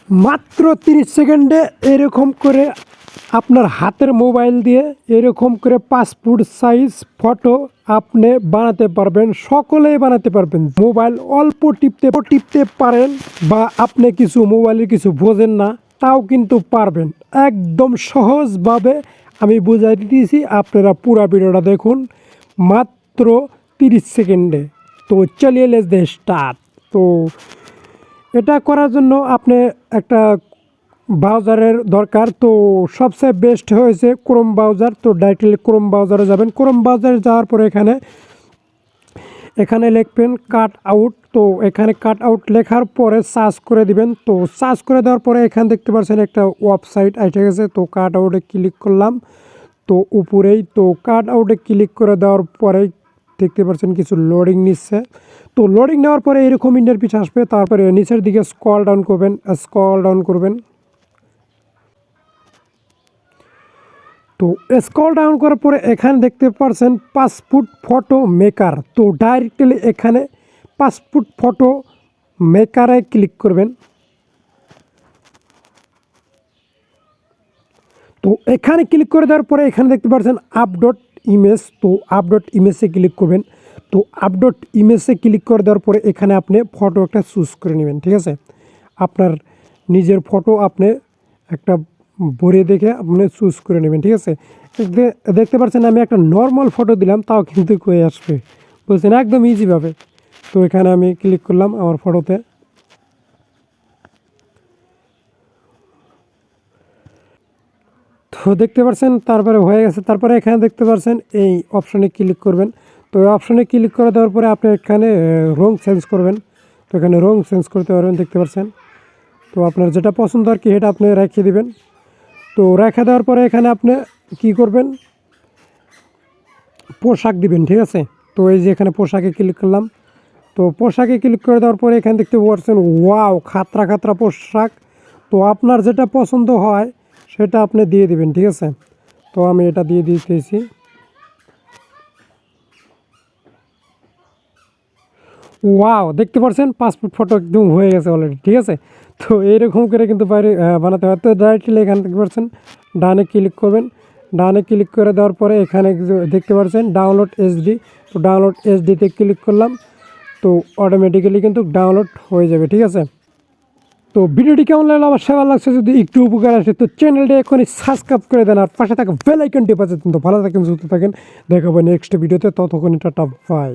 মাত্র 30 সেকেন্ডে এরকম করে আপনার হাতের মোবাইল দিয়ে এরকম করে পাসপোর্ট সাইজ ফটো আপনি বানাতে পারবেন, সকলেই বানাতে পারবেন। মোবাইল অল্প টিপতে পারেন বা আপনি কিছু মোবাইলের কিছু বোঝেন না তাও কিন্তু পারবেন। একদম সহজভাবে আমি বুঝাই দিতেছি, আপনারা পুরো ভিডিওটা দেখুন মাত্র 30 সেকেন্ডে। তো চলিয়ে লেটস দে স্টার্ট। তো এটা করার জন্য আপনি একটা ব্রাউজারের দরকার। তো সবচেয়ে বেস্ট হয়েছে ক্রোম ব্রাউজার। তো ডাইরেক্টলি ক্রোম ব্রাউজারে যাবেন। ক্রোম ব্রাউজারে যাওয়ার পরে এখানে লিখবেন কাট আউট। তো এখানে কাট আউট লেখার পরে সার্চ করে দিবেন। তো সার্চ করে দেওয়ার পরে এখানে দেখতে পাচ্ছেন একটা ওয়েবসাইট এসে গেছে। তো কাট আউটে ক্লিক করলাম। তো উপরেই তো কাট আউটে ক্লিক করে দেওয়ার পরে দেখতে পাচ্ছেন কিছু লোডিং নিচ্ছে। তো লোডিং নেওয়ার পরে এরকম ইন্টারফেস আসবে। তারপরে নিচের দিকে স্ক্রল ডাউন করবেন। তো স্ক্রল ডাউন করার পরে এখানে দেখতে পাচ্ছেন পাসপোর্ট ফটো মেকার। তো ডাইরেক্টলি এখানে পাসপোর্ট ফটো মেকারে ক্লিক করবেন। তো এখানে ক্লিক করে দেওয়ার পরে এখানে দেখতে পাচ্ছেন আপলোড ইমেজ। তো আপলোড ইমেজে ক্লিক করবেন। তো আপলোড ইমেজে ক্লিক করে দেওয়ার পরে এখানে আপনি ফটো একটা চুজ করে নেবেন। ঠিক আছে, আপনার নিজের ফটো আপনি একটা ভরে দেখে আপনি চুজ করে নেবেন। ঠিক আছে, দেখতে পাচ্ছেন আমি একটা নর্মাল ফটো দিলাম তাও কিন্তু হয়ে আসবে, বলছেন একদম ইজিভাবে। তো এখানে আমি ক্লিক করলাম আমার ফটোতে। তো দেখতে পাচ্ছেন তারপরে হয়ে গেছে। তারপরে এখানে দেখতে পাচ্ছেন এই অপশানে ক্লিক করবেন। তো এই অপশানে ক্লিক করে দেওয়ার পরে আপনি এখানে রং চেঞ্জ করবেন। তো এখানে রং চেঞ্জ করতে পারবেন, দেখতে পাচ্ছেন। তো আপনার যেটা পছন্দ আর কি সেটা আপনি রেখে দিবেন। তো রেখে দেওয়ার পরে এখানে আপনি কি করবেন, পোশাক দিবেন। ঠিক আছে, তো এই যে এখানে পোশাকে ক্লিক করলাম। তো পোশাকে ক্লিক করে দেওয়ার পরে এখানে দেখতে পাচ্ছেন ওয়াও খাতরা পোশাক। তো আপনার যেটা পছন্দ হয় সেটা আপনি দিয়ে দিবেন। ঠিক আছে, তো আমি এটা দিয়ে দিতেছি। ওয়াও, দেখতে পাচ্ছেন পাসপোর্ট ফটো একদম হয়ে গেছে অলরেডি। ঠিক আছে, তো এইরকম করে কিন্তু বাইরে বানাতে হয়। তো ডাইরেক্টলি এখানে দেখতে পাচ্ছেন ডানে ক্লিক করবেন। ডানে ক্লিক করে দেওয়ার পরে এখানে দেখতে পাচ্ছেন ডাউনলোড এইচডি। তো ডাউনলোড এইচডিতে ক্লিক করলাম। তো অটোমেটিক্যালি কিন্তু ডাউনলোড হয়ে যাবে। ঠিক আছে, তো ভিডিওটি কেমন লাগলো আমার সেবা লাগছে, যদি একটু উপকার আসে তো চ্যানেলটি এখনই সাবস্ক্রাইব করে দেন আর পাশে থাকা বেল আইকনটি বাজাতে। তো ভালো থাকেন, সুস্থ থাকেন, দেখাবো নেক্সট ভিডিওতে। ততক্ষণ টাটা বাই।